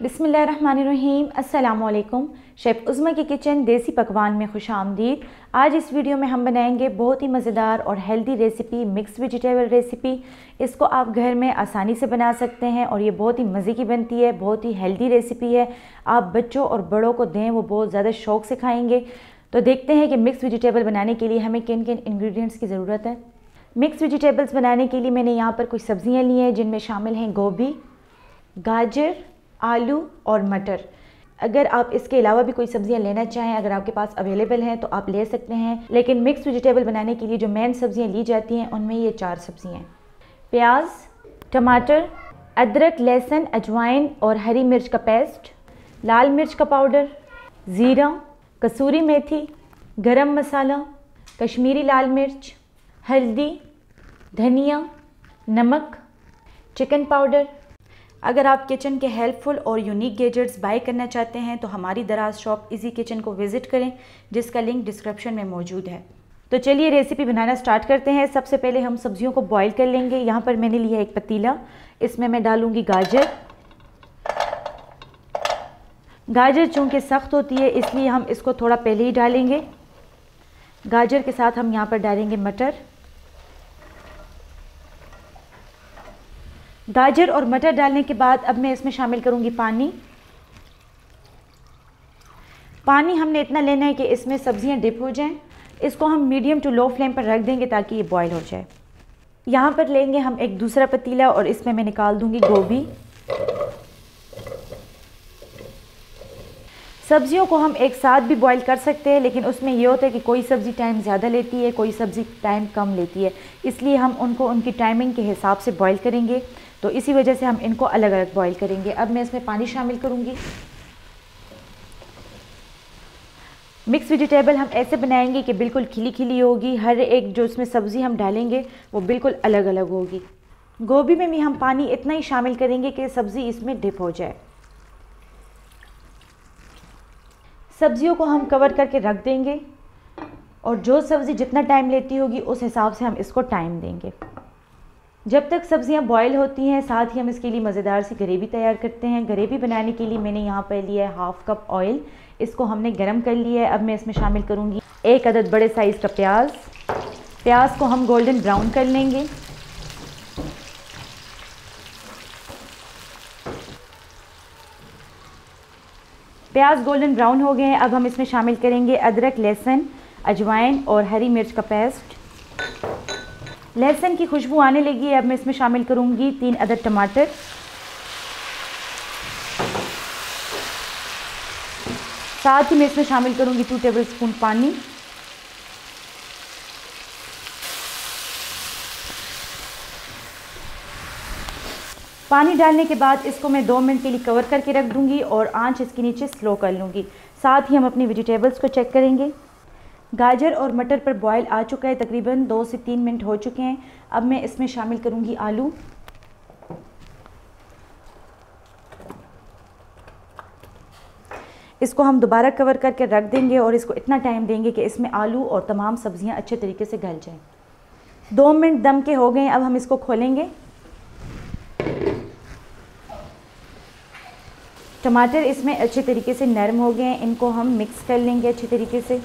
बिस्मिल्लाहिर्रहमानिर्रहीम। अस्सलामुअलैकुम। शेफ़ उज़्मा की किचन देसी पकवान में खुश आमदीद। आज इस वीडियो में हम बनाएंगे बहुत ही मज़ेदार और healthy recipe, mix vegetable recipe. इसको आप घर में आसानी से बना सकते हैं और ये बहुत ही मज़े की बनती है, बहुत ही हेल्दी रेसिपी है। आप बच्चों और बड़ों को दें, वो बहुत ज़्यादा शौक़ से खाएँगे। तो देखते हैं कि मिक्स वेजिटेबल बनाने के लिए हमें किन किन इंग्रेडिएंट्स की ज़रूरत है। मिक्स वेजिटेबल्स बनाने के लिए मैंने यहाँ पर कुछ सब्ज़ियाँ ली हैं, जिनमें शामिल हैं गोभी, गाजर, आलू और मटर। अगर आप इसके अलावा भी कोई सब्जियां लेना चाहें, अगर आपके पास अवेलेबल हैं तो आप ले सकते हैं, लेकिन मिक्स वेजिटेबल बनाने के लिए जो मेन सब्जियां ली जाती हैं उनमें ये 4 सब्जियां हैं: प्याज, टमाटर, अदरक, लहसुन, अजवाइन और हरी मिर्च का पेस्ट, लाल मिर्च का पाउडर, ज़ीरा, कसूरी मेथी, गरम मसाला, कश्मीरी लाल मिर्च, हल्दी, धनिया, नमक, चिकन पाउडर। अगर आप किचन के हेल्पफुल और यूनिक गैजेट्स बाय करना चाहते हैं तो हमारी दराज शॉप इजी किचन को विज़िट करें, जिसका लिंक डिस्क्रिप्शन में मौजूद है। तो चलिए रेसिपी बनाना स्टार्ट करते हैं। सबसे पहले हम सब्जियों को बॉईल कर लेंगे। यहाँ पर मैंने लिया एक पतीला, इसमें मैं डालूँगी गाजर। गाजर चूँकि सख्त होती है इसलिए हम इसको थोड़ा पहले ही डालेंगे। गाजर के साथ हम यहाँ पर डालेंगे मटर। गाजर और मटर डालने के बाद अब मैं इसमें शामिल करूंगी पानी। पानी हमने इतना लेना है कि इसमें सब्जियां डिप हो जाएं। इसको हम मीडियम टू लो फ्लेम पर रख देंगे ताकि ये बॉईल हो जाए। यहाँ पर लेंगे हम एक दूसरा पतीला और इसमें मैं निकाल दूंगी गोभी। सब्जियों को हम एक साथ भी बॉईल कर सकते हैं, लेकिन उसमें यह होता है कि कोई सब्ज़ी टाइम ज़्यादा लेती है, कोई सब्ज़ी टाइम कम लेती है, इसलिए हम उनको उनकी टाइमिंग के हिसाब से बॉईल करेंगे। तो इसी वजह से हम इनको अलग अलग बॉईल करेंगे। अब मैं इसमें पानी शामिल करूंगी। मिक्स वेजिटेबल हम ऐसे बनाएंगे कि बिल्कुल खिली खिली होगी। हर एक जो इसमें सब्ज़ी हम डालेंगे वो बिल्कुल अलग अलग होगी। गोभी में भी हम पानी इतना ही शामिल करेंगे कि सब्ज़ी इसमें डिप हो जाए। सब्जियों को हम कवर करके रख देंगे और जो सब्ज़ी जितना टाइम लेती होगी उस हिसाब से हम इसको टाइम देंगे। जब तक सब्जियां बॉईल होती हैं, साथ ही हम इसके लिए मज़ेदार सी ग्रेवी तैयार करते हैं। ग्रेवी बनाने के लिए मैंने यहाँ पर लिया है 1/2 कप ऑयल। इसको हमने गरम कर लिया है। अब मैं इसमें शामिल करूँगी 1 अदद बड़े साइज़ का प्याज। प्याज को हम गोल्डन ब्राउन कर लेंगे। प्याज गोल्डन ब्राउन हो गए हैं। अब हम इसमें शामिल करेंगे अदरक, लहसुन, अजवाइन और हरी मिर्च का पेस्ट। लहसुन की खुशबू आने लगी है। अब मैं इसमें शामिल करूंगी 3 अदद टमाटर। साथ ही मैं इसमें शामिल करूंगी 2 टेबलस्पून पानी। पानी डालने के बाद इसको मैं 2 मिनट के लिए कवर करके रख दूंगी और आंच इसके नीचे स्लो कर लूँगी। साथ ही हम अपनी वेजिटेबल्स को चेक करेंगे। गाजर और मटर पर बॉयल आ चुका है, तकरीबन 2 से 3 मिनट हो चुके हैं। अब मैं इसमें शामिल करूंगी आलू। इसको हम दोबारा कवर करके रख देंगे और इसको इतना टाइम देंगे कि इसमें आलू और तमाम सब्जियां अच्छे तरीके से गल जाएं। 2 मिनट दम के हो गए हैं। अब हम इसको खोलेंगे। टमाटर इसमें अच्छे तरीके से नरम हो गए हैं। इनको हम मिक्स कर लेंगे अच्छे तरीके से।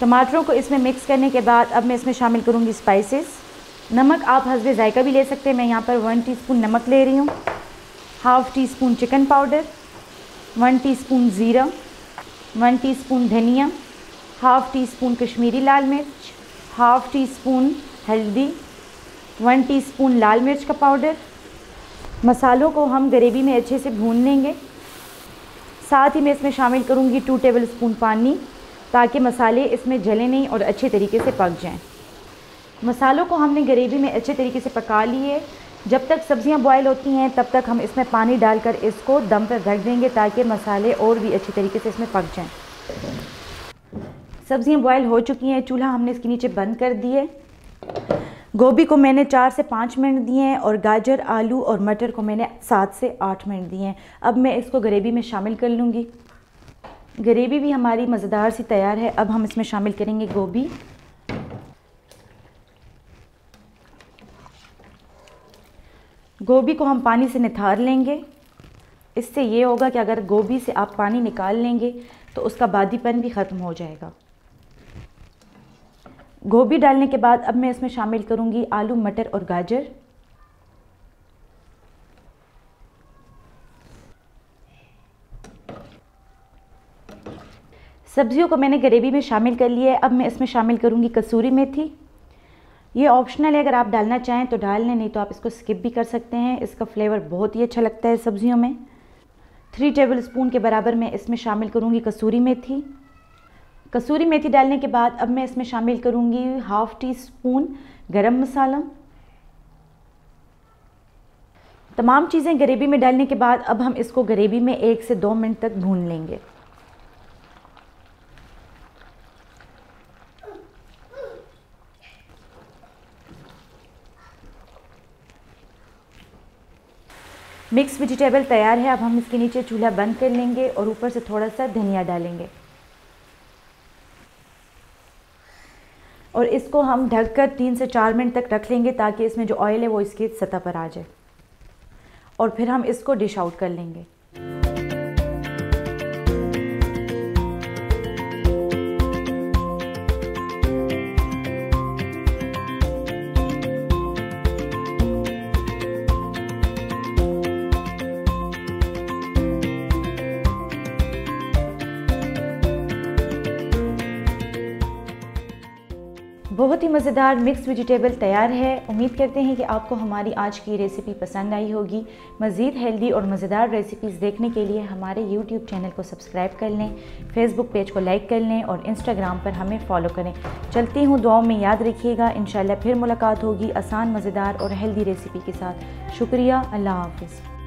टमाटरों को इसमें मिक्स करने के बाद अब मैं इसमें शामिल करूंगी स्पाइसेस। नमक आप हस्बे जायका भी ले सकते हैं। मैं यहाँ पर 1 टीस्पून नमक ले रही हूँ, 1/2 टीस्पून चिकन पाउडर, 1 टीस्पून ज़ीरा, 1 टीस्पून धनिया, 1/2 टीस्पून कश्मीरी लाल मिर्च, 1/2 टीस्पून हल्दी, 1 टीस्पून लाल मिर्च का पाउडर। मसालों को हम ग्रेवी में अच्छे से भून लेंगे। साथ ही मैं इसमें शामिल करूँगी 2 टेबलस्पून पानी, ताकि मसाले इसमें जले नहीं और अच्छे तरीके से पक जाएं। मसालों को हमने ग्रेवी में अच्छे तरीके से पका लिए। जब तक सब्जियां बॉयल होती हैं तब तक हम इसमें पानी डालकर इसको दम पर रख देंगे, ताकि मसाले और भी अच्छे तरीके से इसमें पक जाएं। सब्जियां बॉयल हो चुकी हैं। चूल्हा हमने इसके नीचे बंद कर दिए। गोभी को मैंने 4 से 5 मिनट दिए हैं और गाजर, आलू और मटर को मैंने 7 से 8 मिनट दिए हैं। अब मैं इसको ग्रेवी में शामिल कर लूँगी। ग्रेवी भी हमारी मज़ेदार सी तैयार है। अब हम इसमें शामिल करेंगे गोभी। गोभी को हम पानी से निथार लेंगे। इससे ये होगा कि अगर गोभी से आप पानी निकाल लेंगे तो उसका बादीपन भी ख़त्म हो जाएगा। गोभी डालने के बाद अब मैं इसमें शामिल करूंगी आलू, मटर और गाजर। सब्जियों को मैंने ग्रेवी में शामिल कर लिया है। अब मैं इसमें शामिल करूंगी कसूरी मेथी। ये ऑप्शनल है, अगर आप डालना चाहें तो डाल लें, नहीं तो आप इसको स्किप भी कर सकते हैं। इसका फ्लेवर बहुत ही अच्छा लगता है सब्जियों में। 3 टेबलस्पून के बराबर मैं इसमें शामिल करूंगी कसूरी मेथी। कसूरी मेथी डालने के बाद अब मैं इसमें शामिल करूंगी 1/2 टीस्पून गरम मसाला। तमाम चीज़ें ग्रेवी में डालने के बाद अब हम इसको ग्रेवी में 1 से 2 मिनट तक भून लेंगे। मिक्स वेजिटेबल तैयार है। अब हम इसके नीचे चूल्हा बंद कर लेंगे और ऊपर से थोड़ा सा धनिया डालेंगे और इसको हम ढककर 3 से 4 मिनट तक रख लेंगे ताकि इसमें जो ऑयल है वो इसकी सतह पर आ जाए और फिर हम इसको डिश आउट कर लेंगे। बहुत ही मज़ेदार मिक्स वेजिटेबल तैयार है। उम्मीद करते हैं कि आपको हमारी आज की रेसिपी पसंद आई होगी। मज़ीद हेल्दी और मज़ेदार रेसिपीज़ देखने के लिए हमारे यूट्यूब चैनल को सब्सक्राइब कर लें, फेसबुक पेज को लाइक कर लें और इंस्टाग्राम पर हमें फॉलो करें। चलती हूँ, दुआओं में याद रखिएगा। इंशाल्लाह फिर मुलाकात होगी आसान, मज़ेदार और हेल्दी रेसिपी के साथ। शुक्रिया। अल्लाह हाफ़िज़।